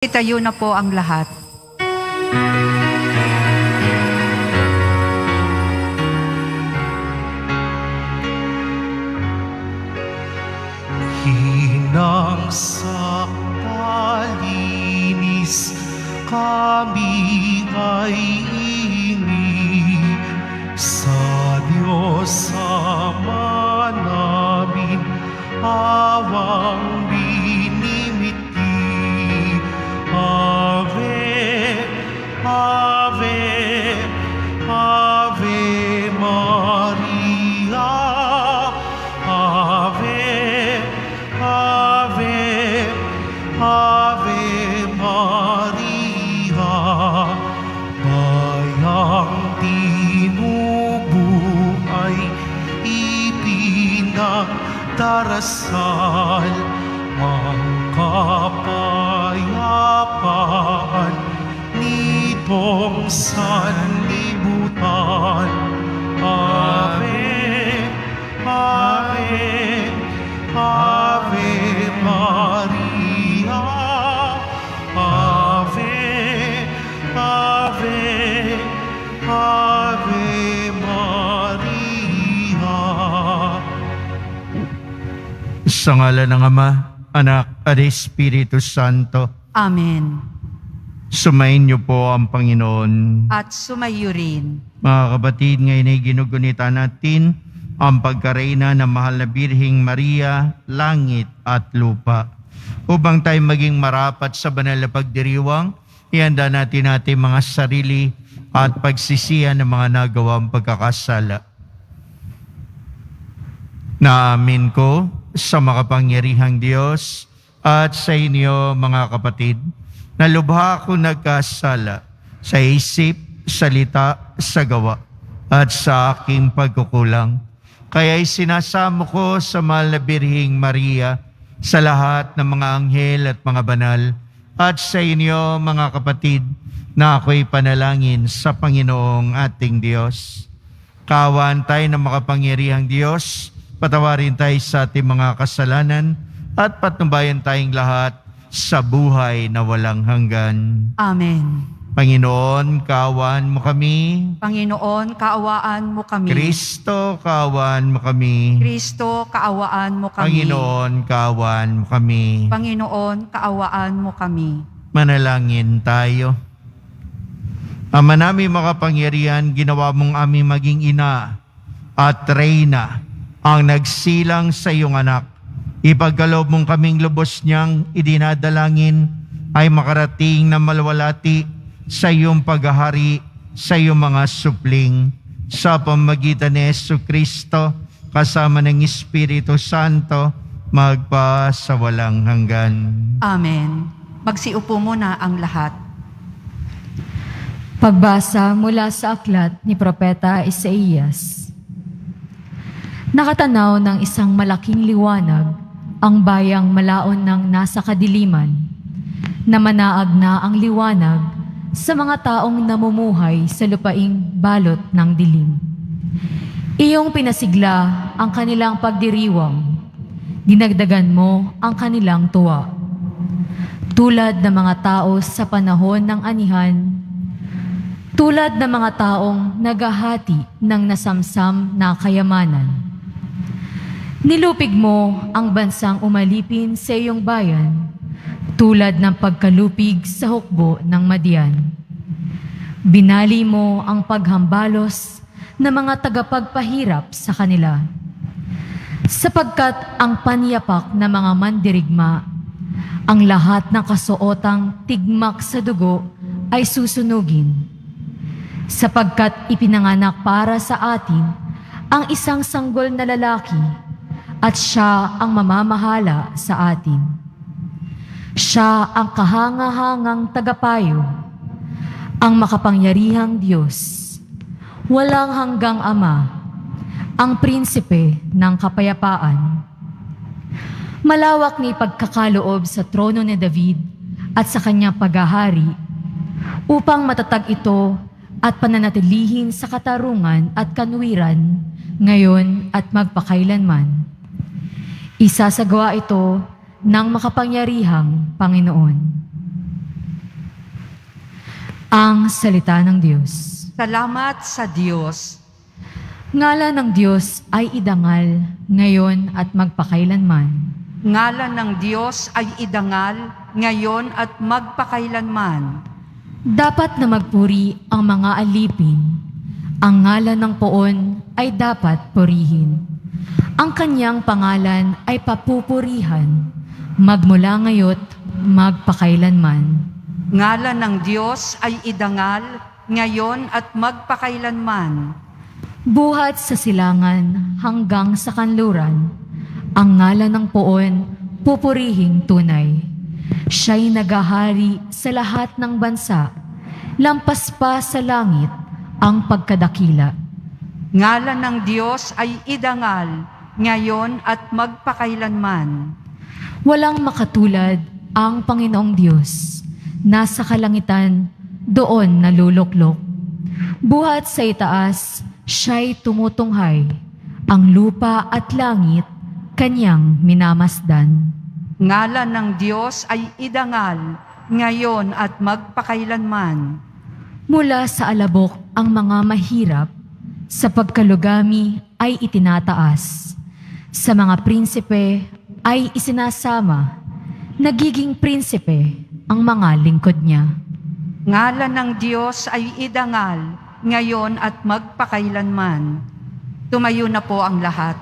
Itayo na po ang lahat. Hinang sa palinis kami ay ini sa Diyos Ama namin awang binimiti. Ave, Ave, Ave Maria, Ave, Ave, Ave Maria, bayang tinubuhay ipinagdarasal ang kapayapaan nitong sanlibutan. Ave, Ave, Ave Maria, Ave, Ave, Ave Maria. Sa ngalan ng Ama, Anak at Espiritu Santo. Amen. Sumayin niyo po ang Panginoon. At sumayo rin. Mga kapatid, ngayon ay ginugunita natin ang pagkareyna ng mahal na Birheng Maria, langit at lupa. Upang tayo maging marapat sa banal na pagdiriwang, ihanda natin ating mga sarili at pagsisihan ng mga nagawang pagkakasala. Naamin ko sa makapangyarihang Diyos at sa inyo mga kapatid, na lubha ko nagkasala sa isip, salita, sa gawa, at sa aking pagkukulang. Kaya'y sinasamo ko sa mahal na Birheng Maria, sa lahat ng mga anghel at mga banal, at sa inyo mga kapatid, na ako'y panalangin sa Panginoong ating Diyos. Kaawaan tayo ng makapangyarihang Diyos, patawarin tayo sa ating mga kasalanan at patnubayan tayong lahat sa buhay na walang hanggan. Amen. Panginoon, kaawaan mo kami. Panginoon, kaawaan mo kami. Kristo, kaawaan mo kami. Kristo, kaawaan mo kami. Panginoon, kaawaan mo kami. Panginoon, kaawaan mo kami. Manalangin tayo. Ama namin makapangyarihan, ginawa mong aming maging ina at reyna ang nagsilang sa iyong anak. Ipagkaloob mong kaming lubos niyang idinadalangin ay makarating na malwalati sa iyong paghahari sa iyong mga supling. Sa pamamagitan ni Jesucristo kasama ng Espiritu Santo magpa sa walang hanggan. Amen. Magsiupo muna ang lahat. Pagbasa mula sa aklat ni Propeta Isaías. Nakatanaw ng isang malaking liwanag ang bayang malaon ng nasa kadiliman, na manaag na ang liwanag sa mga taong namumuhay sa lupaing balot ng dilim. Iyong pinasigla ang kanilang pagdiriwang, dinagdagan mo ang kanilang tuwa. Tulad ng mga tao sa panahon ng anihan, tulad ng mga taong naghahati ng nasamsam na kayamanan. Nilupig mo ang bansang umalipin sa iyong bayan, tulad ng pagkalupig sa hukbo ng Madian. Binali mo ang paghambalos ng mga tagapagpahirap sa kanila, sapagkat ang panyapak na mga mandirigma, ang lahat ng kasuotang tigmak sa dugo ay susunugin, sapagkat ipinanganak para sa atin ang isang sanggol na lalaki, at siya ang mamamahala sa atin. Siya ang kahangahangang tagapayo, ang makapangyarihang Diyos, walang hanggang Ama, ang prinsipe ng kapayapaan. Malawak ni pagkakaloob sa trono ni David at sa kanyang paghahari, upang matatag ito at pananatilihin sa katarungan at kanwiran, ngayon at magpakailanman. Isasagawa ito ng makapangyarihang Panginoon. Ang salita ng Diyos. Salamat sa Diyos. Ngalan ng Diyos ay idangal, ngayon at magpakailanman. Ngalan ng Diyos ay idangal, ngayon at magpakailanman. Dapat na magpuri ang mga alipin. Ang ngalan ng poon ay dapat purihin. Ang kanyang pangalan ay papupurihan, magmula ngayo't magpakailanman. Ngalan ng Diyos ay idangal, ngayon at magpakailanman. Buhat sa silangan hanggang sa kanluran, ang ngalan ng poon pupurihing tunay. Siya'y nagahari sa lahat ng bansa, lampas pa sa langit ang pagkadakila. Ngalan ng Diyos ay idangal, ngayon at magpakailanman. Walang makatulad ang Panginoong Diyos. Nasa kalangitan, doon naluluklok. Buhat sa itaas, siya'y tumutunghay. Ang lupa at langit, kanyang minamasdan. Ngalan ng Diyos ay idangal, ngayon at magpakailanman. Mula sa alabok ang mga mahirap, sa pagkalugami ay itinataas. Sa mga prinsipe ay isinasama, nagiging prinsipe ang mga lingkod niya. Ngalan ng Diyos ay idangal, ngayon at magpakailanman. Tumayo na po ang lahat.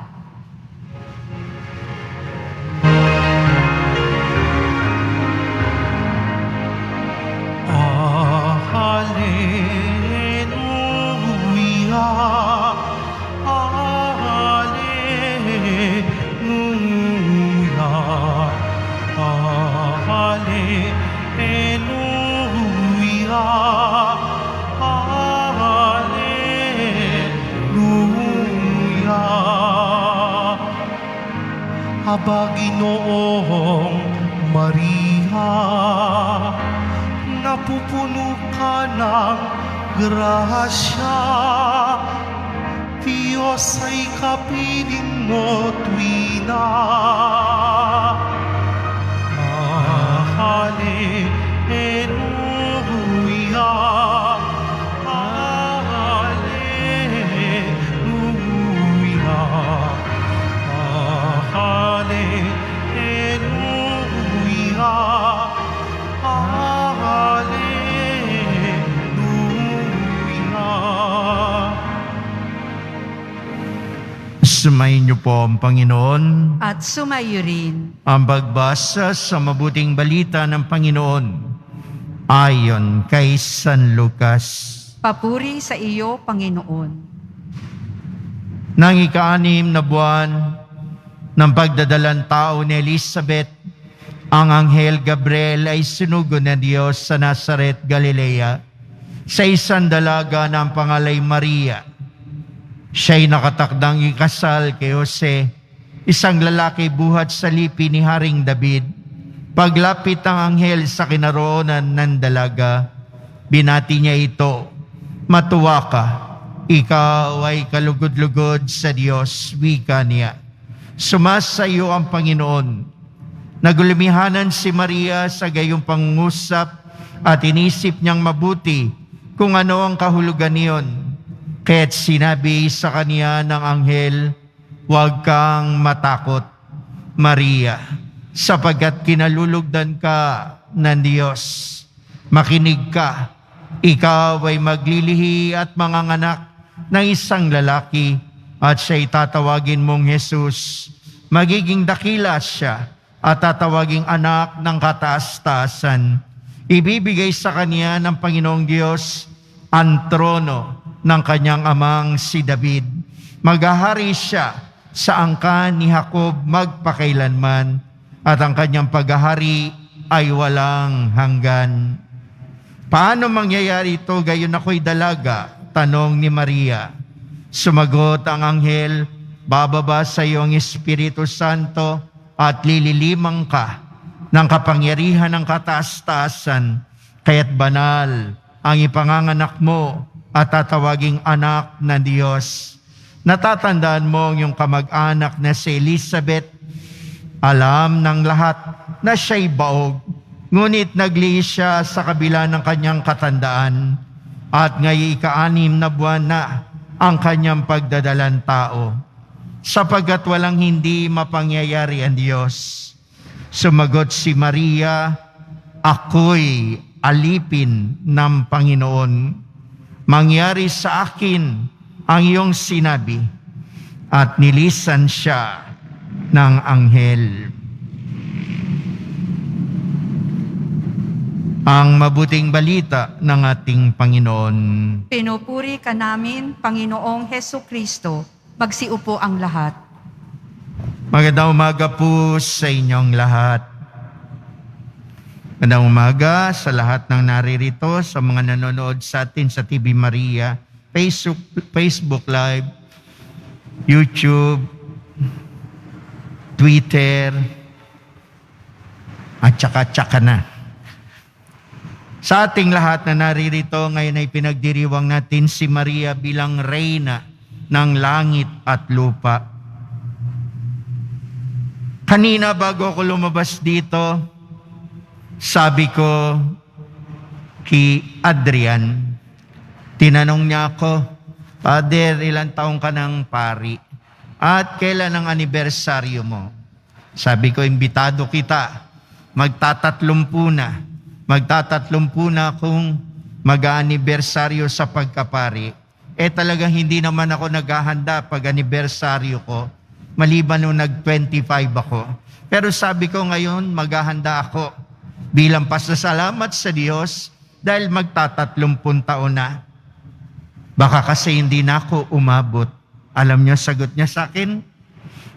Hallelujah, Hallelujah, Hallelujah. Aba, Ginoong Maria, napupuno ka ng grasya, Diyos ay kapiling mo tuwina. Hallelujah, Hallelujah, Hallelujah, Hallelujah. Sumayin niyo po ang Panginoon. At sumayo rin. Ang pagbasa sa mabuting balita ng Panginoon ayon kay San Lucas. Papuri sa iyo, Panginoon. Nang ika-6 na buwan ng pagdadalang tao ni Elizabeth, ang anghel Gabriel ay sinugo ng Diyos sa Nazaret, Galilea, sa isang dalaga ng pangalay Maria. Siya'y nakatakdang ikasal kay Jose, isang lalaki buhat sa lipi ni Haring David. Paglapit ng anghel sa kinaroonan ng dalaga, binati niya ito, "Matuwa ka, ikaw ay kalugod-lugod sa Diyos," wika niya. "Sumasayo ang Panginoon." Nagulumihanan si Maria sa gayong pangungusap at inisip niyang mabuti kung ano ang kahulugan niyon. Kaya't sinabi sa kaniya ng anghel, "Huwag kang matakot, Maria, sapagkat kinalulugdan ka ng Diyos. Makinig ka, ikaw ay maglilihi at manganganak ng isang lalaki at siya'y tatawagin mong Jesus. Magiging dakila siya at tatawaging anak ng kataas-taasan. Ibibigay sa kanya ng Panginoong Diyos ang trono ng kanyang amang si David. Maghahari siya sa angkan ni Jacob magpakailanman at ang kanyang paghahari ay walang hanggan." "Paano mangyayari ito gayon ako'y dalaga?" tanong ni Maria. Sumagot ang anghel, "Bababa sa iyo ang Espiritu Santo at lililimang ka ng kapangyarihan ng kataas-taasan, kaya't banal ang ipanganganak mo at tatawaging anak ng Diyos. Natatandaan mo ang iyong kamag-anak na si Elizabeth. Alam ng lahat na siya'y baog Ngunit nagliis siya sa kabila ng kanyang katandaan at ngayon ika-6 na buwan na ang kanyang pagdadalang tao, sapagkat walang hindi mapangyayari ang Diyos. Sumagot si Maria, "Ako'y alipin ng Panginoon. Mangyari sa akin ang iyong sinabi." At nilisan siya ng anghel. Ang mabuting balita ng ating Panginoon. Pinupuri ka namin, Panginoong Heso Kristo. Magsiupo ang lahat. Magandang umaga po sa inyong lahat. Magandang umaga sa lahat ng naririto, sa mga nanonood sa atin sa TV Maria, Facebook Live, YouTube, Twitter, at tsaka na. Sa ating lahat na naririto, ngayon ay pinagdiriwang natin si Maria bilang Reyna ng langit at lupa. Kanina bago ako lumabas dito, sabi ko kay Adrian, tinanong niya ako, "Father, ilang taong ka ng pari? At kailan ang anibersaryo mo?" Sabi ko, "Imbitado kita. Magtatatlumpu na akong mag-aanibersaryo sa pagkapari." Talagang hindi naman ako naghahanda pag anibersaryo ko, maliban nung nag-25 ako. Pero sabi ko ngayon, maghahanda ako bilang pasasalamat sa Diyos dahil magtatatlumpu taon na. Baka kasi hindi na ako umabot. Alam niyo, sagot niya sa akin,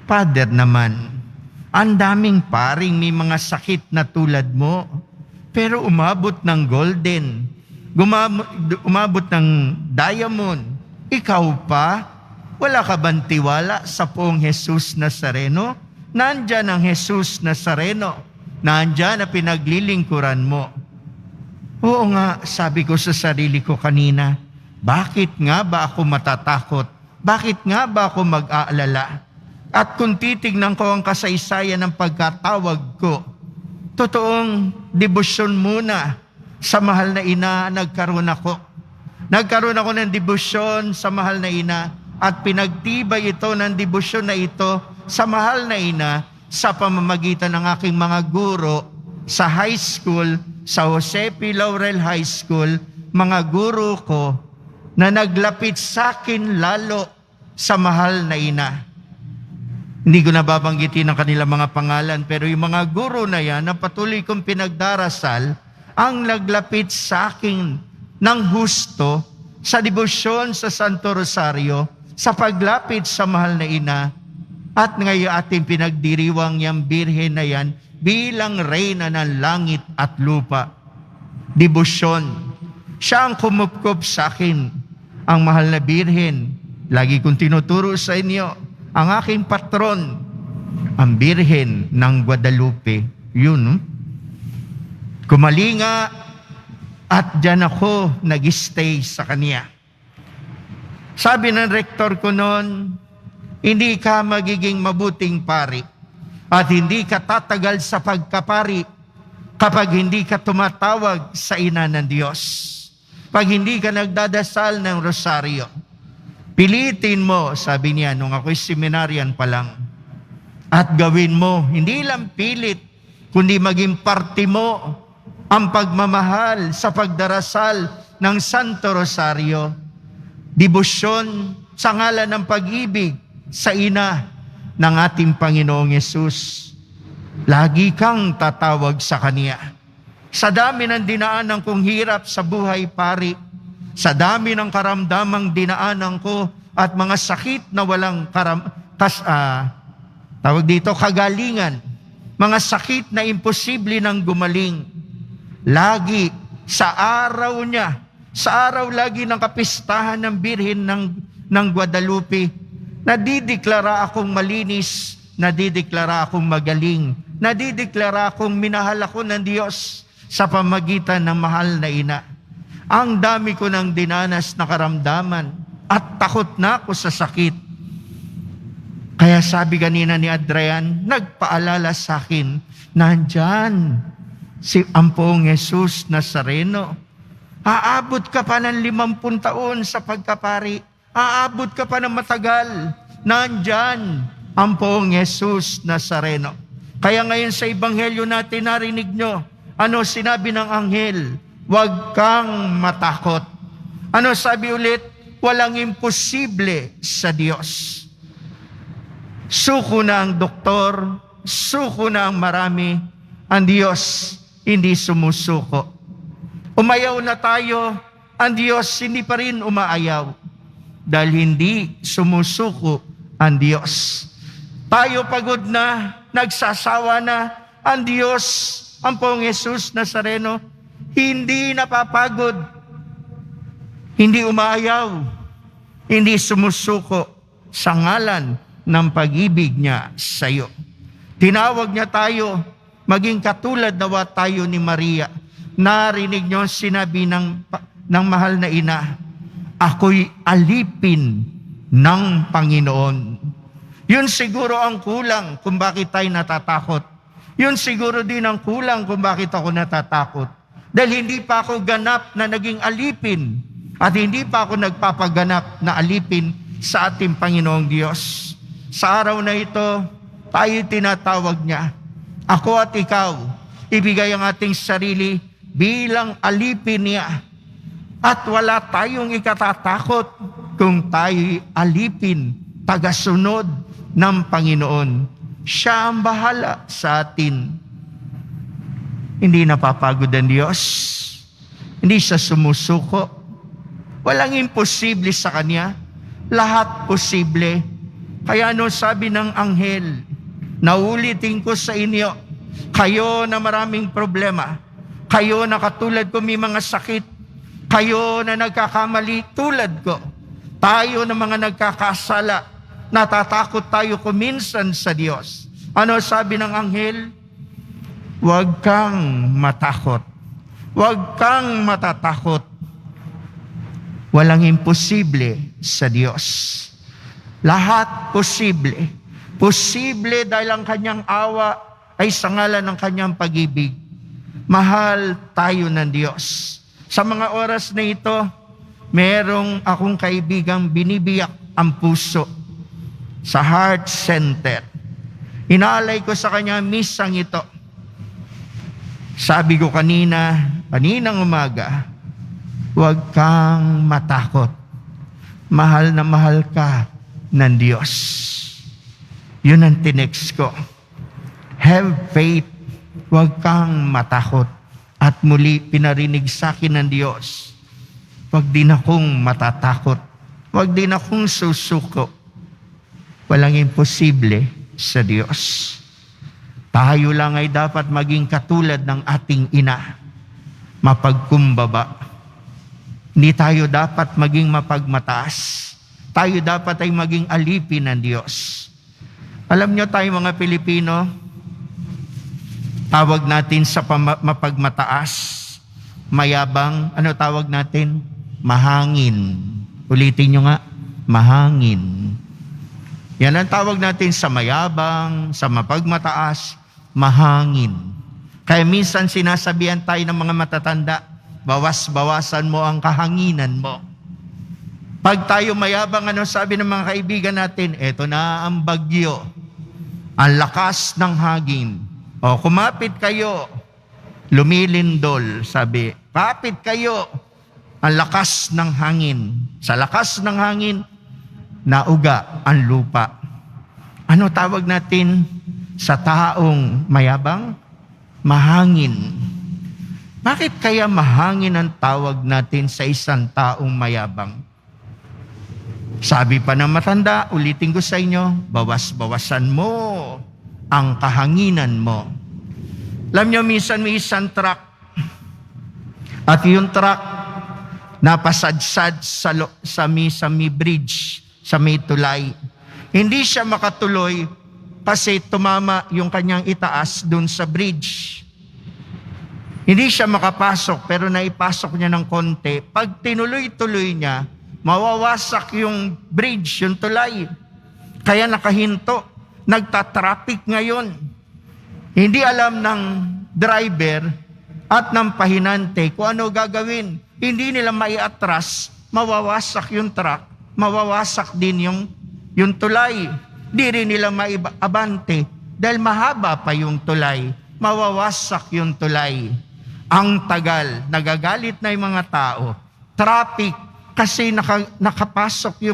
"Father naman, ang daming paring may mga sakit na tulad mo, pero umabot ng golden, umabot ng diamond. Ikaw pa? Wala ka bang tiwala sa poong Jesus Nazareno? Nandyan ang Jesus Nazareno. Nandyan na pinaglilingkuran mo." Oo nga, sabi ko sa sarili ko kanina, bakit nga ba ako matatakot? Bakit nga ba ako mag-aalala? At kung titignan ko ang kasaysayan ng pagkatawag ko, totoong debosyon muna sa mahal na ina nagkaroon ako. Nagkaroon ako ng debosyon sa mahal na ina at pinagtibay ito ng debosyon na ito sa mahal na ina sa pamamagitan ng aking mga guro sa high school, sa Jose P. Laurel High School, mga guro ko na naglapit sa akin lalo sa mahal na ina. Hindi ko nababanggitin ang kanilang mga pangalan, pero yung mga guro na yan na patuloy kong pinagdarasal, ang naglapit sa akin ng husto sa debosyon sa Santo Rosario, sa paglapit sa mahal na ina, at ngayon ating pinagdiriwang yung birhen na yan bilang Reyna ng langit at lupa. Debosyon. Siya ang kumupkop sa akin, ang mahal na birhen. Lagi kong tinuturo sa inyo, ang aking patron, ang Birhen ng Guadalupe. Yun, kumalinga at dyan ako nag-stay sa kanya. Sabi ng rektor ko noon, hindi ka magiging mabuting pari at hindi ka tatagal sa pagkapari kapag hindi ka tumatawag sa ina ng Diyos. Pag hindi ka nagdadasal ng rosaryo. Pilitin mo, sabi niya, nung ako'y seminaryan pa lang. At gawin mo, hindi lang pilit, kundi maging parte mo ang pagmamahal sa pagdarasal ng Santo Rosario. Debosyon sa ngalan ng pag-ibig sa ina ng ating Panginoong Yesus. Lagi kang tatawag sa Kanya. Sa dami ng dinaanan kong hirap sa buhay, pari, sa dami ng karamdamang dinaanan ko at mga sakit na walang kagalingan, mga sakit na imposible nang gumaling, lagi sa araw niya, sa araw lagi ng kapistahan ng Birhen ng Guadalupe, nadideklara akong malinis, nadideklara akong magaling, nadideklara akong minahal ako ng Diyos sa pamagitan ng mahal na ina. Ang dami ko ng dinanas na karamdaman at takot na ako sa sakit. Kaya sabi kanina ni Adrian, nagpaalala sa akin, nandyan si Ampong Jesus Nazareno. Aabot ka pa ng 50 taon sa pagkapari. Aabot ka pa ng matagal. Nandyan ang Poong Jesus Nazareno. Kaya ngayon sa Ebanghelyo natin narinig nyo, ano sinabi ng anghel? Huwag kang matakot. Ano sabi ulit? Walang imposible sa Diyos. Suko na ang doktor, suko na ang marami, ang Diyos hindi sumusuko. Umayaw na tayo, ang Diyos hindi pa rin umaayaw. Dahil hindi sumusuko ang Diyos. Tayo pagod na, nagsasawa na, ang Diyos, ang Poong Jesus Nazareno, hindi napapagod, hindi umaayaw, hindi sumusuko sa ngalan ng pag-ibig niya sa iyo. Tinawag niya tayo, maging katulad nawa tayo ni Maria. Narinig niyo sinabi ng mahal na ina, ako'y alipin ng Panginoon. Yun siguro ang kulang kung bakit tayo natatakot. Yun siguro din ang kulang kung bakit ako natatakot. Dahil hindi pa ako ganap na naging alipin at hindi pa ako nagpapaganap na alipin sa ating Panginoong Diyos. Sa araw na ito, tayo tinatawag niya. Ako at ikaw, ibigay ang ating sarili bilang alipin niya. At wala tayong ikatatakot kung tayo'y alipin, tagasunod ng Panginoon. Siya ang bahala sa atin. Hindi napapagod ang Diyos. Hindi siya sumusuko. Walang imposible sa Kanya. Lahat posible. Kaya ano sabi ng anghel? Naulitin ko sa inyo, kayo na maraming problema, kayo na katulad ko may mga sakit, kayo na nagkakamali tulad ko, tayo na mga nagkakasala, natatakot tayo kuminsan sa Diyos. Ano sabi ng anghel? Huwag kang matakot. Huwag kang matatakot. Walang imposible sa Diyos. Lahat posible. Posible dahil ang kanyang awa ay sa ngalan ng kanyang pag-ibig. Mahal tayo ng Diyos. Sa mga oras na ito, merong akong kaibigang binibiyak ang puso sa heart center. Inaalay ko sa kanya misang ito. Sabi ko kaninang umaga, huwag kang matakot. Mahal na mahal ka ng Diyos. Yun ang tinext ko. Have faith. Huwag kang matakot. At muli pinarinig sa akin ng Diyos, huwag din akong matatakot. Huwag din akong susuko. Walang imposible sa Diyos. Tayo lang ay dapat maging katulad ng ating ina. Mapagkumbaba. Hindi tayo dapat maging mapagmataas. Tayo dapat ay maging alipin ng Diyos. Alam nyo tayo mga Pilipino, tawag natin sa mapagmataas, mayabang, ano tawag natin? Mahangin. Ulitin nyo nga, mahangin. Yan ang tawag natin sa mayabang, sa mapagmataas, mahangin. Kaya minsan sinasabihan tayo ng mga matatanda, bawas-bawasan mo ang kahanginan mo. Pag tayo mayabang, ano sabi ng mga kaibigan natin? Eto na ang bagyo. Ang lakas ng hangin. O, kumapit kayo. Lumilindol, sabi. Kapit kayo. Ang lakas ng hangin. Sa lakas ng hangin, nauga ang lupa. Ano tawag natin sa taong mayabang? Mahangin. Bakit kaya mahangin ang tawag natin sa isang taong mayabang? Sabi pa ng matanda, ulitin ko sa inyo, bawas-bawasan mo ang kahanginan mo. Alam nyo, minsan may isang truck. At yung truck, napasadsad sa may bridge, sa may tulay. Hindi siya makatuloy kasi tumama yung kanyang itaas dun sa bridge. Hindi siya makapasok pero naipasok niya ng konti. Pag tinuloy-tuloy niya, mawawasak yung bridge, yung tulay. Kaya nakahinto. Nagtatraffic ngayon. Hindi alam ng driver at ng pahinante kung ano gagawin. Hindi nila maiatras, mawawasak yung truck, mawawasak din yung tulay. Di rin nila maibabante dahil mahaba pa yung tulay, mawawasak yung tulay. Ang tagal, nagagalit na yung mga tao. Traffic, kasi nakapasok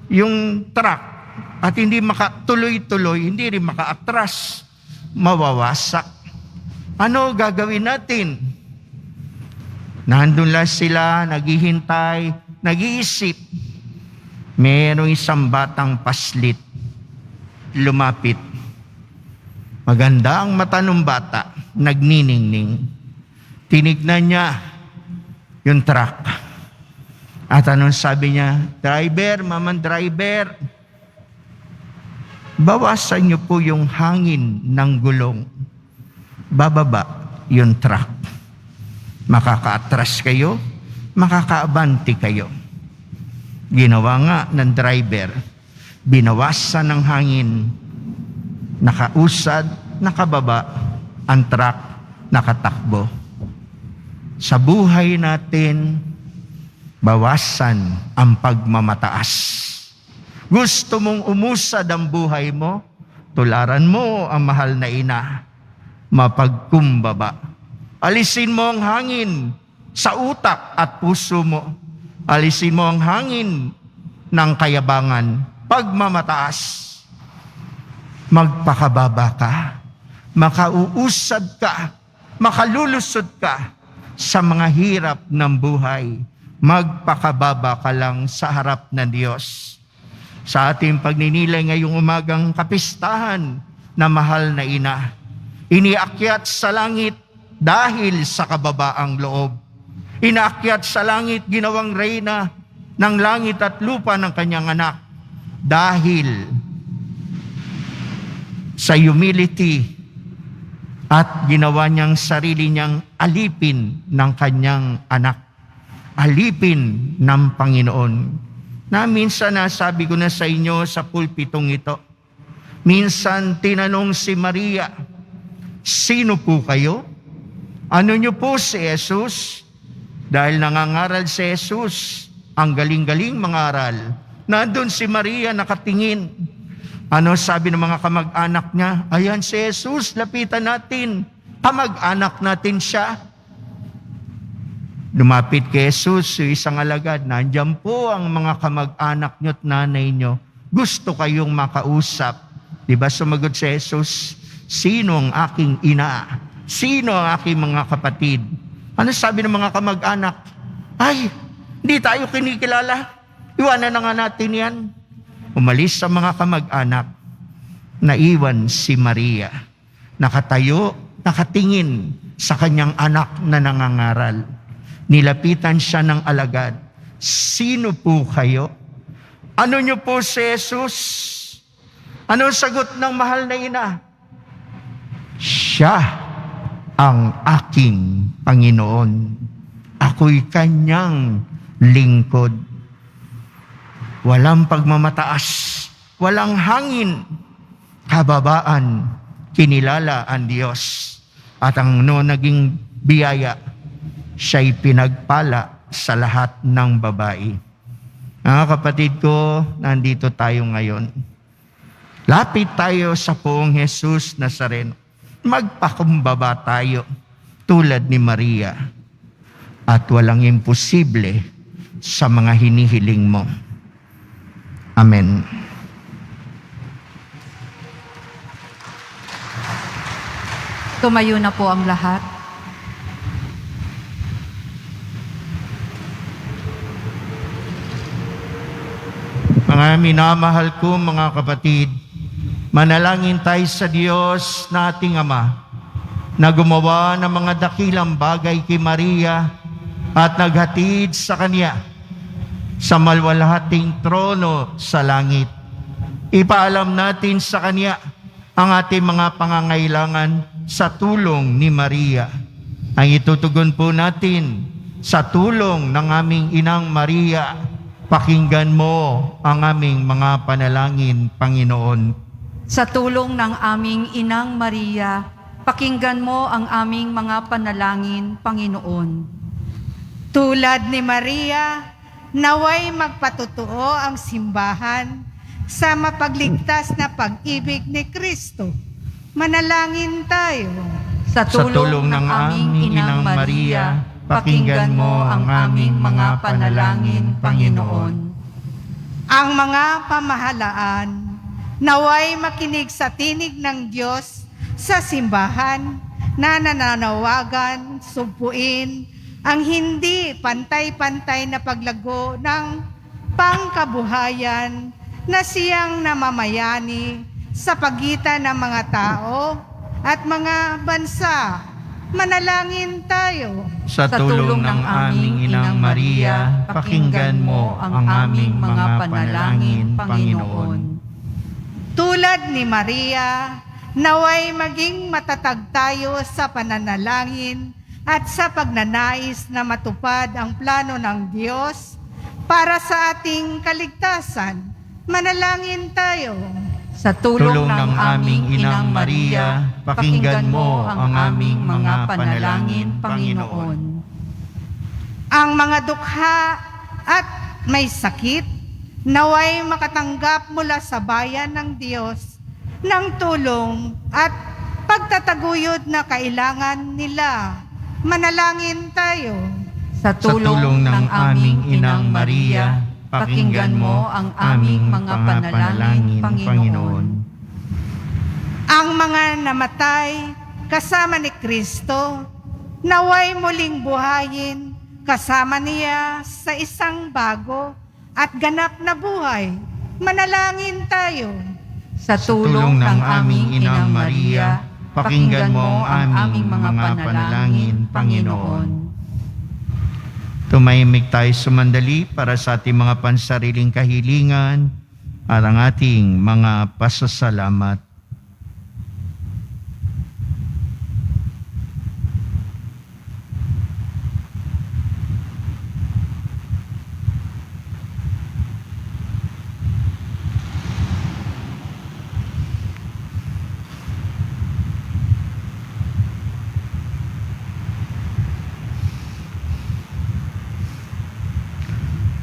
yung truck at hindi makatuloy-tuloy, hindi rin makaatras, mawawasak. Ano gagawin natin? Nandun lang sila, naghihintay, nag-iisip. Merong isang batang paslit, lumapit. Maganda ang mata ng bata, nagniningning. Tinignan niya yung truck. At anong sabi niya? Driver, mamang driver, bawasan niyo po yung hangin ng gulong. Bababa yung truck. Makakaatras kayo, makakaabante kayo. Ginawa nga ng driver, binawasan ng hangin, nakausad, nakababa, ang truck nakatakbo. Sa buhay natin, bawasan ang pagmamataas. Gusto mong umusad ang buhay mo, tularan mo ang mahal na ina, mapagkumbaba. Alisin mo ang hangin sa utak at puso mo. Alisin mo ang hangin ng kayabangan, pagmamataas. Magpakababa ka, makauusad ka, makalulusod ka sa mga hirap ng buhay. Magpakababa ka lang sa harap ng Diyos. Sa ating pagninilay ngayong umagang kapistahan na mahal na ina, iniakyat sa langit dahil sa kababaang loob. Inaakyat sa langit, ginawang reyna ng langit at lupa ng kanyang anak dahil sa humility at ginawa niyang sarili niyang alipin ng kanyang anak. Alipin ng Panginoon. Na minsan nasabi ko na sa inyo sa pulpitong ito, minsan tinanong si Maria, sino po kayo? Ano niyo po si Jesus? Dahil nangangaral si Jesus, ang galing-galing mangaral. Nandun si Maria nakatingin. Ano sabi ng mga kamag-anak niya? Ayan si Jesus, lapitan natin. Kamag-anak natin siya. Lumapit kay Jesus, isang alagad, nandiyan po ang mga kamag-anak niyo at nanay niyo. Gusto kayong makausap. Diba sumagot si Jesus, sino ang aking ina? Sino ang aking mga kapatid? Ano sabi ng mga kamag-anak? Ay, hindi tayo kinikilala. Iwanan na nga natin yan. Umalis sa mga kamag-anak. Naiwan si Maria. Nakatayo, nakatingin sa kanyang anak na nangangaral. Nilapitan siya ng alagad. Sino po kayo? Ano niyo po si Jesus? Anong sagot ng mahal na ina? Siya ang aking Panginoon. Ako'y kanyang lingkod. Walang pagmamataas, walang hangin, kababaan, kinilala ang Diyos. At ang naging biyaya, siya'y pinagpala sa lahat ng babae. Mga kapatid ko, nandito tayo ngayon. Lapit tayo sa poong Jesus Nazareno. Magpakumbaba tayo tulad ni Maria. At walang imposible sa mga hinihiling mo. Amen. Tumayo na po ang lahat. Mga minamahal ko mga kapatid, manalangin tayo sa Diyos na ating Ama na gumawa ng mga dakilang bagay kay Maria at naghatid sa Kanya sa malwalhating trono sa langit. Ipaalam natin sa Kanya ang ating mga pangangailangan sa tulong ni Maria. Ang itutugon po natin sa tulong ng aming Inang Maria. Pakinggan mo ang aming mga panalangin, Panginoon. Sa tulong ng aming Inang Maria, Pakinggan mo ang aming mga panalangin, Panginoon. Tulad ni Maria, naway magpatotoo ang simbahan sa mapagligtas na pag-ibig ni Kristo. Manalangin tayo. Sa tulong ng aming Inang Maria, pakinggan mo ang aming mga panalangin, Panginoon. Ang mga pamahalaan, naway makinig sa tinig ng Diyos sa simbahan na nananawagan, sumpuin ang hindi pantay-pantay na paglago ng pangkabuhayan na siyang namamayani sa pagitan ng mga tao at mga bansa. Manalangin tayo. Sa tulong ng aming Inang Maria, pakinggan mo ang aming mga panalangin, Panginoon. Tulad ni Maria, naway maging matatag tayo sa pananalangin at sa pagnanais na matupad ang plano ng Diyos para sa ating kaligtasan. Manalangin tayo. Sa tulong ng aming Inang Maria, pakinggan mo ang aming mga panalangin, Panginoon. Ang mga dukha at may sakit, naway makatanggap mula sa bayan ng Diyos ng tulong at pagtataguyod na kailangan nila. Manalangin tayo. Sa tulong ng aming Inang Maria, pakinggan mo ang aming mga panalangin, Panginoon. Ang mga namatay kasama ni Kristo, naway muling buhayin kasama niya sa isang bago at ganap na buhay. Manalangin tayo. Sa tulong ng aming Inang Maria, pakinggan mo ang aming mga panalangin, Panginoon. Tumahimik tayo sumandali para sa ating mga pansariling kahilingan at ang ating mga pasasalamat.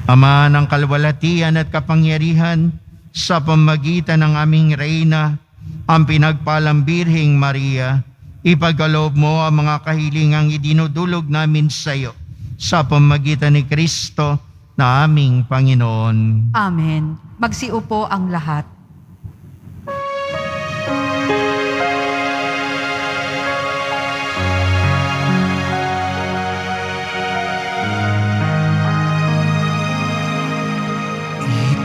Ama ng kalwalhatian at kapangyarihan, sa pamagitan ng aming Reyna, ang pinagpalang Birheng Maria, ipagkaloob mo ang mga kahilingang idinudulog namin sa iyo sa pamagitan ni Kristo na aming Panginoon. Amen. Magsiupo ang lahat.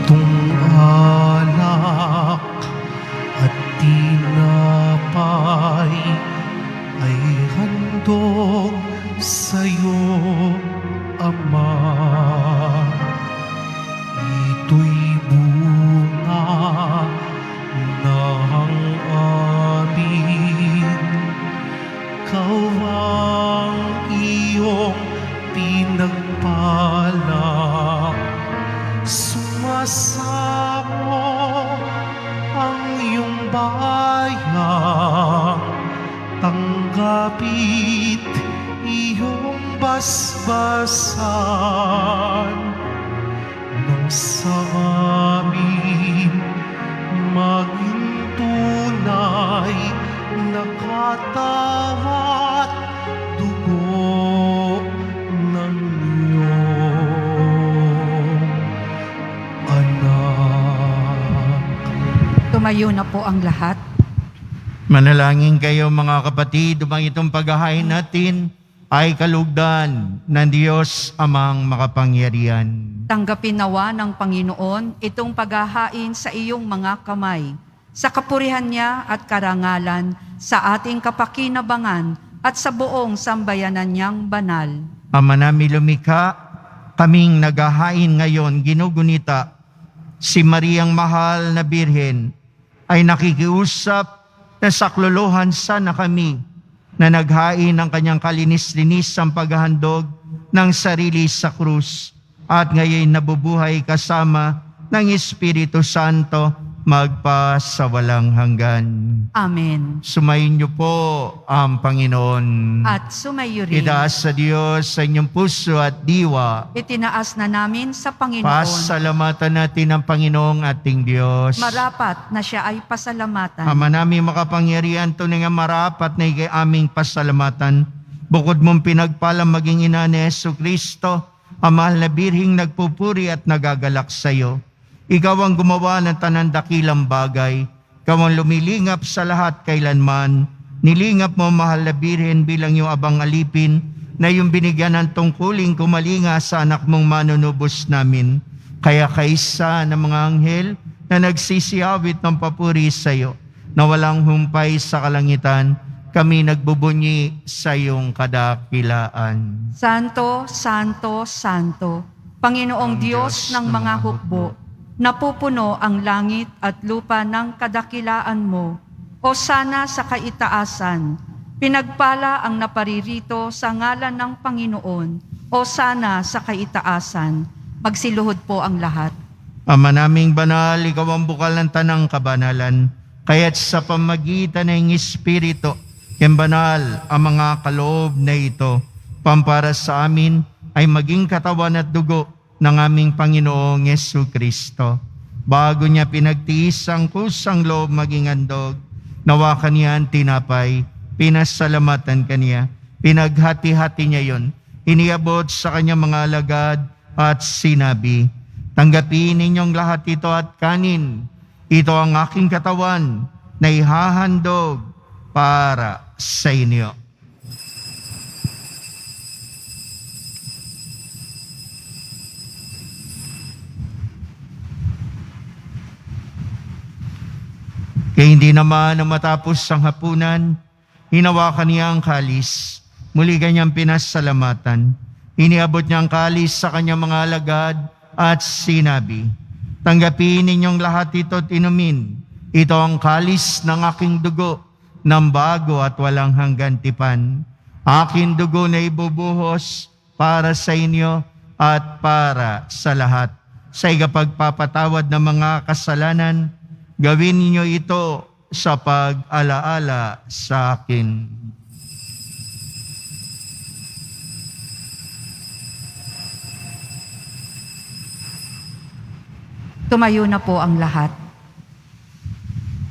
Itong alak at tinapay ay handog sa'yo, Ama. Ito'y bunga ng aming kawang iyong pinagpalak. Sumasamo ang iyong bayan, tanggapit iyong basbasan, nang sa amin maging tunay na katawan, dugo ng iyong anak. Tumayo na po ang lahat. Manalangin kayo mga kapatid, upang itong paghahain natin ay kalugdan ng Diyos Amang makapangyarihan. Tanggapin nawa ng Panginoon itong paghahain sa iyong mga kamay, sa kapurihan niya at karangalan, sa ating kapakinabangan at sa buong sambayanan niyang banal. Ama namin lumikha, kaming naghahain ngayon, ginugunita, si Mariang mahal na Birhen ay nakikiusap na saklolohan sana kami na naghain ng kanyang kalinis-linis ang paghahandog ng sarili sa krus at ngayon nabubuhay kasama ng Espiritu Santo magpa sa walang hanggan. Amen. Sumayin niyo po ang Panginoon. At sumayo rin. Itaas sa Diyos sa inyong puso at diwa. Itinaas na namin sa Panginoon. Pasalamatan natin ang Panginoong ating Diyos. Marapat na siya ay pasalamatan. Ama namin makapangyarihan, tunay nga marapat na ikay aming pasalamatan. Bukod mong pinagpala maging ina ni Jesucristo, ang mahal na birhing nagpupuri at nagagalak sa iyo. Ikaw ang gumawa ng tanandakilang bagay. Ikaw ang lumilingap sa lahat kailanman. Nilingap mo, mahal na birhen, bilang yung abang alipin na yung binigyan ng tungkuling kumalinga sa anak mong manunubos namin. Kaya kaisa ng mga anghel na nagsisiyawit ng papuri sa iyo, na walang humpay sa kalangitan, kami nagbubunyi sa iyong kadakilaan. Santo, Santo, Santo, Panginoong Diyos ng mga hukbo, napupuno ang langit at lupa ng kadakilaan mo. O sana sa kaitaasan, pinagpala ang naparirito sa ngalan ng Panginoon. O sana sa kaitaasan, magsiluhod po ang lahat. Ama naming banal, ikaw ang bukal ng tanang kabanalan, kaya't sa pamagitan ng Espiritu, yung banal ang mga kaloob na ito, pampara sa amin ay maging katawan at dugo ng aming Panginoong Jesucristo. Bago niya pinagtiis ang kusang loob maging handog, nawa kaniya ang tinapay, pinasalamatan kaniya, pinaghati-hati niya yon, iniabot sa kanyang mga alagad at sinabi, tanggapin ninyong lahat ito at kanin. Ito ang aking katawan na ihahandog para sa inyo. Kaya hindi naman na matapos ang hapunan, hinawakan niya ang kalis, muli kanyang pinasalamatan. Iniabot niya ang kalis sa kanyang mga alagad at sinabi, tanggapin ninyong lahat ito at inumin. Ito ang kalis ng aking dugo, ng bago at walang hanggan tipan. Aking dugo na ibubuhos para sa inyo at para sa lahat. Sa ikapagpapatawad ng mga kasalanan, gawin ninyo ito sa pag-alaala sa akin. Tumayo na po ang lahat.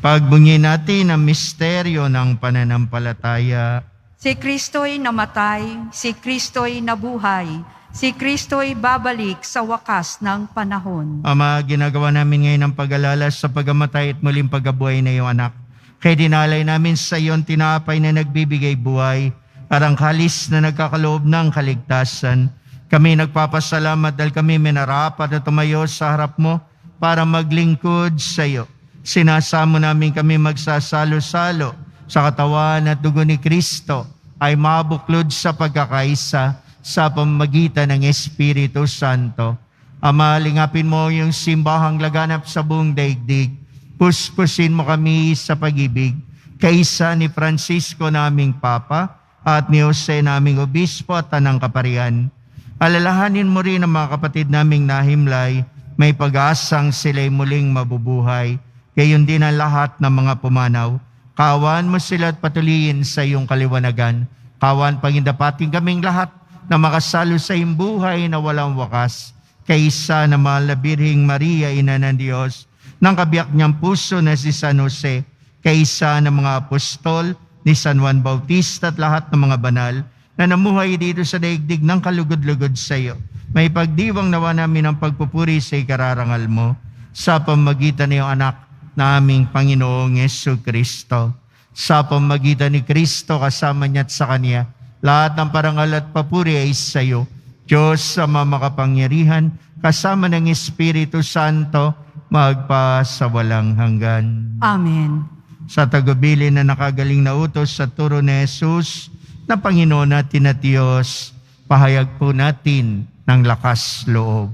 Pagbunyi natin ang misteryo ng pananampalataya. Si Kristo'y namatay, si Kristo'y nabuhay, si Kristo'y babalik sa wakas ng panahon. Ama, ginagawa namin ngayon ang pag-alala sa pagamatay at muling pagkabuhay na iyong anak. Kaya dinalay namin sa iyon tinapay na nagbibigay buhay, parang kalis na nagkakaloob ng kaligtasan. Kami nagpapasalamat dahil kami minarapat na tumayo sa harap mo para maglingkod sa iyo. Sinasamo namin kami magsasalo-salo sa katawan at dugo ni Kristo ay mabuklod sa pagkakaisa sa pamamagitan ng Espiritu Santo. Ama, lingapin mo yung simbahang laganap sa buong daigdig. Puspusin mo kami sa pag-ibig. Kaisa ni Francisco naming Papa at ni Jose naming Obispo at Tanang Kaparian. Alalahanin mo rin ang mga kapatid naming nahimlay, may pag-asang sila'y muling mabubuhay. Gayon din ang lahat ng mga pumanaw. Kawan mo sila at patuloyin sa iyong kaliwanagan. Kawan pangindapating kaming lahat na makasalo sa iyong buhay na walang wakas. Kaisa na mahal na Birheng Maria, Ina ng Diyos, ng kabiyak niyang puso na si San Jose, kaisa ng mga apostol, ni San Juan Bautista at lahat ng mga banal na namuhay dito sa daigdig ng kalugod-lugod sa iyo. May pagdiwang nawa namin ang pagpupuri sa ikararangal mo sa pamamagitan ng iyong anak na aming Panginoong Jesucristo. Sa pamamagitan ni Kristo kasama niya at sa Kanya, lahat ng parangal at papuri ay sa iyo, Diyos Ama makapangyarihan, kasama ng Espiritu Santo, magpa sa walang hanggan. Amen. Sa tagubilin na nakagaling na utos sa turo ni Jesus, na Panginoon natin at Diyos, pahayag po natin ng lakas loob.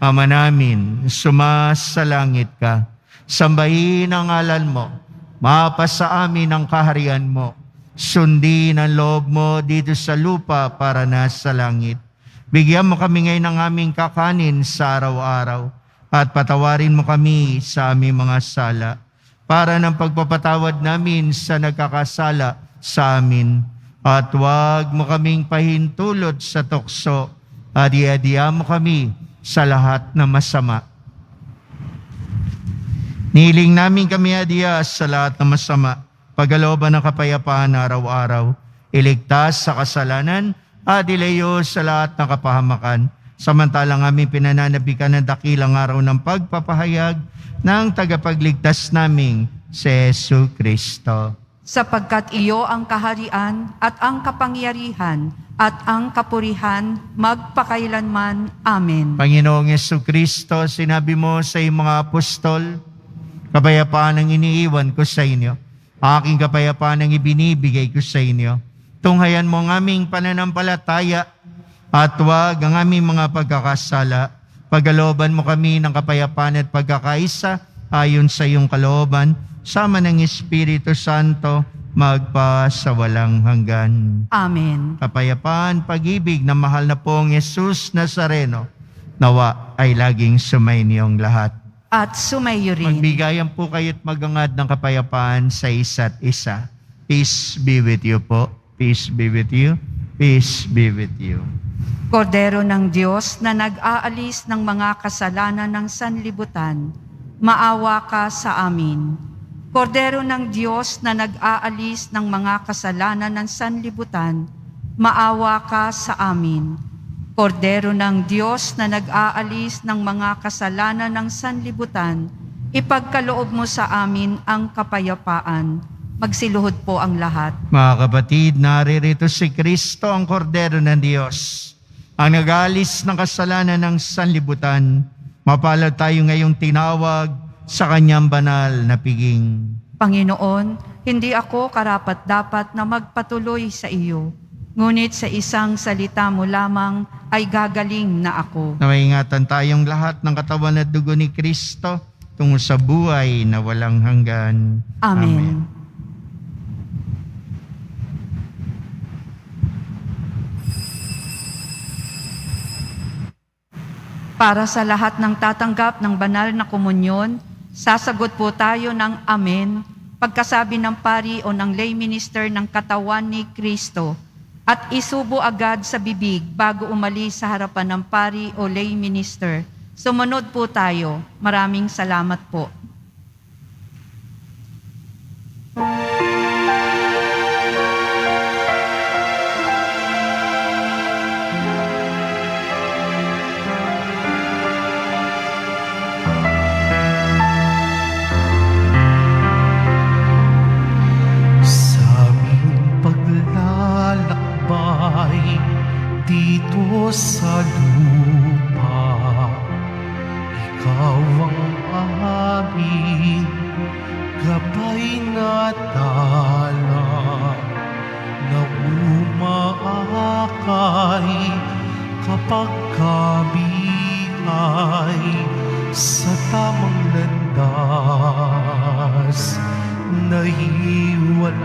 Ama namin, sumasalangit ka, sambahin ang ngalan mo, mapasa amin ang kaharian mo, sundin ang loob mo dito sa lupa para nasa langit. Bigyan mo kami ngayon ng aming kakanin sa araw-araw, at patawarin mo kami sa aming mga sala, para ng pagpapatawad namin sa nagkakasala sa amin. At huwag mo kaming pahintulot sa tukso, at iadya mo kami sa lahat ng masama. Nihiling namin kami adya sa lahat ng masama, pagkalooban ng kapayapaan araw-araw, iligtas sa kasalanan at ilayo sa lahat ng kapahamakan, samantalang aming pinananabikan ng dakilang araw ng pagpapahayag ng tagapagligtas naming si Jesu Kristo. Sapagkat iyo ang kaharian at ang kapangyarihan at ang kapurihan magpakailanman. Amen. Panginoong Jesu Kristo, sinabi mo sa iyong mga apostol, kapayapaan ang iniiwan ko sa inyo, aking kapayapaan ang ibinibigay ko sa inyo. Tunghayan mo ang aming pananampalataya at huwag ang aming mga pagkakasala. Pagkalooban mo kami ng kapayapaan at pagkakaisa ayon sa iyong kalooban, sama ng Espiritu Santo, magpasawalang hanggan. Amen. Kapayapaan, pag-ibig na mahal na pong Jesus Nazareno, nawa ay laging sumainiyong lahat. At sumayo rin. Magbigayan po kayo't magangad ng kapayapaan sa isa't isa. Peace be with you po. Peace be with you. Peace be with you. Kordero ng Diyos na nag-aalis ng mga kasalanan ng sanlibutan, maawa ka sa amin. Kordero ng Diyos na nag-aalis ng mga kasalanan ng sanlibutan, maawa ka sa amin. Kordero ng Diyos na nag-aalis ng mga kasalanan ng sanlibutan, ipagkaloob mo sa amin ang kapayapaan. Magsiluhod po ang lahat. Mga kapatid, naririto si Kristo, ang Kordero ng Diyos, ang nag-aalis ng kasalanan ng sanlibutan. Mapalad tayo ngayong tinawag sa kanyang banal na piging. Panginoon, hindi ako karapat-dapat na magpatuloy sa iyo, ngunit sa isang salita mo lamang ay gagaling na ako. Nawaingatan tayong lahat ng katawan at dugo ni Kristo tungo sa buhay na walang hanggan. Amen. Para sa lahat ng tatanggap ng banal na komunyon, sasagot po tayo ng Amen pagkasabi ng pari o ng lay minister ng katawan ni Kristo at isubo agad sa bibig bago umalis sa harapan ng pari o lay minister. Sumunod po tayo. Maraming salamat po. Sa aming paglalakbay dito sa lupa, ikaw ang aming gabay na tala na umaakay kapag kami ay sa tamang landas. Naiwalay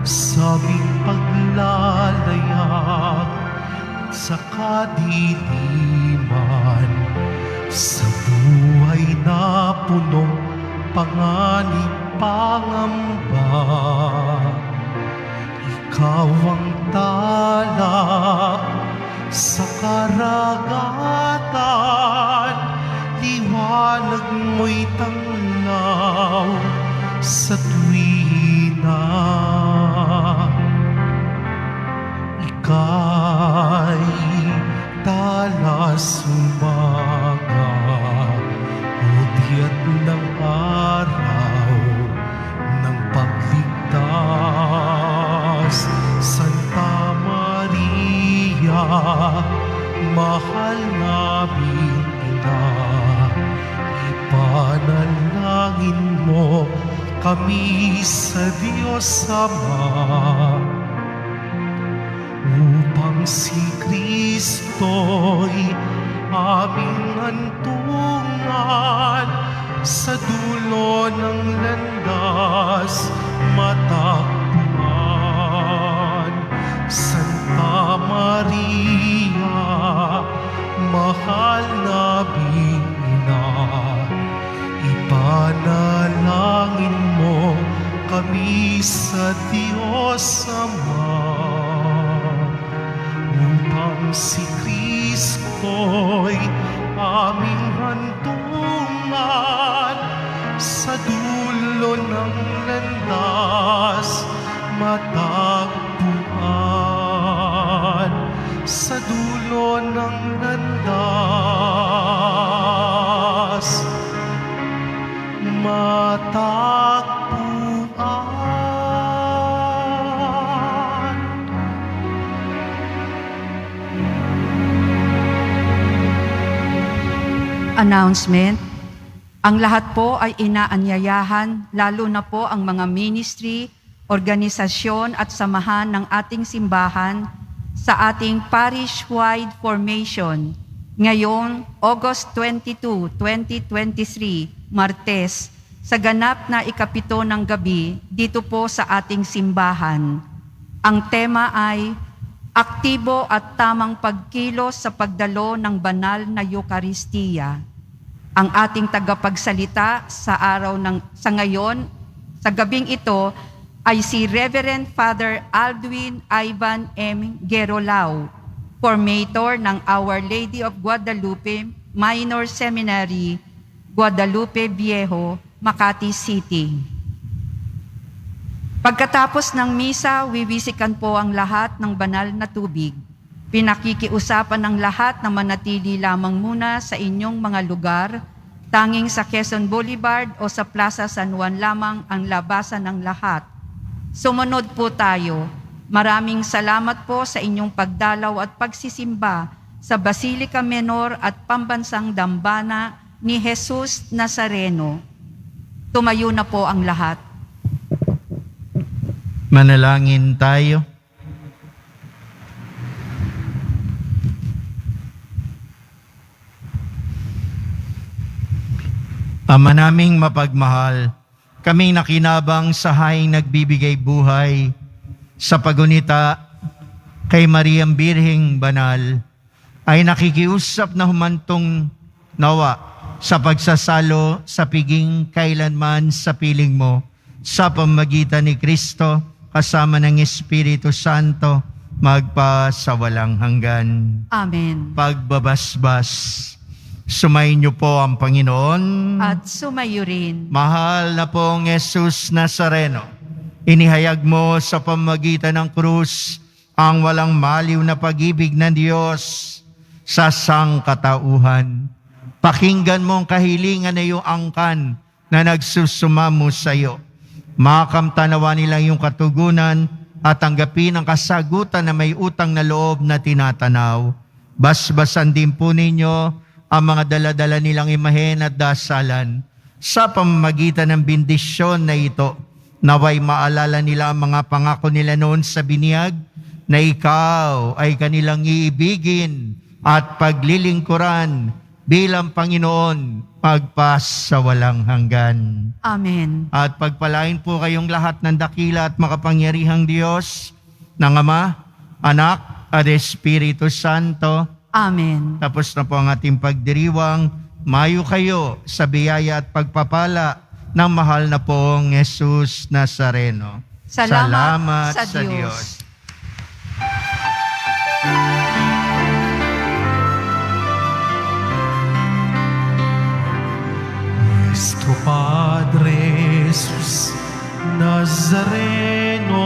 sa aming paglalayag sa kadiliman, sa buhay na punong panganib pangamba. Ikaw ang tala sa karagatan, liwanag mo'y tanglaw sa tuwina. Ika'y tala sumaga, hudyat ng araw ng pagligtas. Santa Maria, mahal naming ina, ipanalangin mo kami sa Diyos Ama, upang si Kristo'y aming hantungan sa dulo ng landas matakbuhan. Santa Maria, mahal na si Kristo'y aming hantungan sa dulo ng landas matagpuan. Sa dulo ng landas matagpuan. Announcement. Ang lahat po ay inaanyayahan, lalo na po ang mga ministry, organisasyon at samahan ng ating simbahan sa ating parish-wide formation ngayon, August 22, 2023, Martes, sa ganap na ikapito ng gabi dito po sa ating simbahan. Ang tema ay aktibo at tamang pagkilos sa pagdalo ng banal na Eukaristiya. Ang ating tagapagsalita sa sa ngayon, sa gabing ito, ay si Reverend Father Aldwin Ivan M. Gerolao, formator ng Our Lady of Guadalupe Minor Seminary, Guadalupe Viejo, Makati City. Pagkatapos ng misa, wiwisikan po ang lahat ng banal na tubig. Pinakikiusapan ng lahat na manatili lamang muna sa inyong mga lugar, tanging sa Quezon Boulevard o sa Plaza San Juan lamang ang labasan ng lahat. Sumunod po tayo. Maraming salamat po sa inyong pagdalaw at pagsisimba sa Basilica Menor at Pambansang Dambana ni Jesus Nazareno. Tumayo na po ang lahat. Manalangin tayo. Ama naming mapagmahal, kaming nakinabang sa haing nagbibigay buhay sa pagunita kay Mariang Birheng Banal, ay nakikiusap na humantong nawa sa pagsasalo sa piging kailanman sa piling mo sa pamamagitan ni Kristo kasama ng Espiritu Santo magpasawalang hanggan. Amen. Pagbabasbas. Sumayin niyo po ang Panginoon. At sumayo rin. Mahal na pong Jesus Nazareno, inihayag mo sa pamamagitan ng krus ang walang maliw na pag-ibig ng Diyos sa sangkatauhan. Pakinggan mo ang kahilingan na iyong angkan na nagsusumamo sa iyo. Makamtanawa nila iyong katugunan at tanggapin ang kasagutan na may utang na loob na tinatanaw. Basbasan din po ninyo ang mga daladala nilang imahen at dasalan sa pamamagitan ng bendisyon na ito. Naway maalala nila ang mga pangako nila noon sa biniyag na ikaw ay kanilang iibigin at paglilingkuran bilang Panginoon magpasawalang hanggan. Amen. At pagpalain po kayong lahat ng dakila at makapangyarihang Diyos ng Ama, Anak at Espiritu Santo. Amen. Tapos na po ang ating pagdiriwang. Mayo kayo sa biyaya at pagpapala ng mahal na pong Jesus Nazareno. Salamat sa Diyos. Nuestro Padre Jesus Nazareno,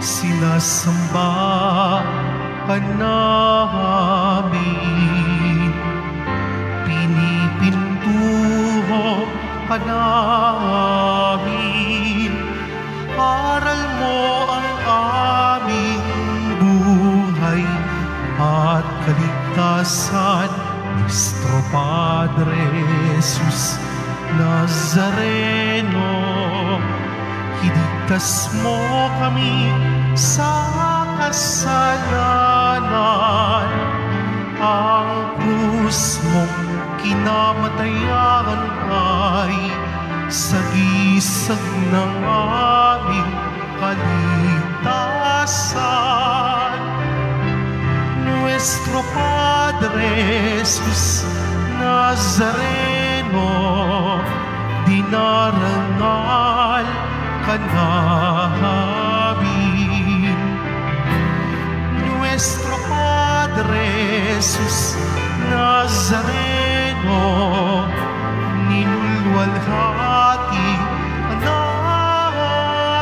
sinasamba ka namin, pinipintuho ka namin, aral mo ang aming buhay at kaligtasan. Nuestro Padre Jesus Nazareno, iligtas mo kami sa kasalanan. Ang krus mong kinamatayan ay sagisag ng aming kaligtasan. Nuestro Padre Jesus Nazareno, dinarangal ka namin. Nuestro Padre Padre Jesus Nazareno, ninulwalhati ka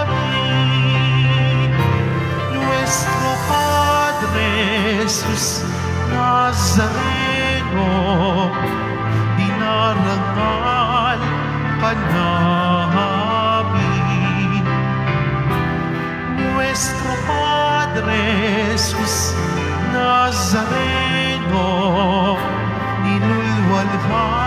namin. Nuestro Padre Jesus Nazareno, dinarangal ka namin. Nuestro Padre Jesus Nazareno, ninulwalhati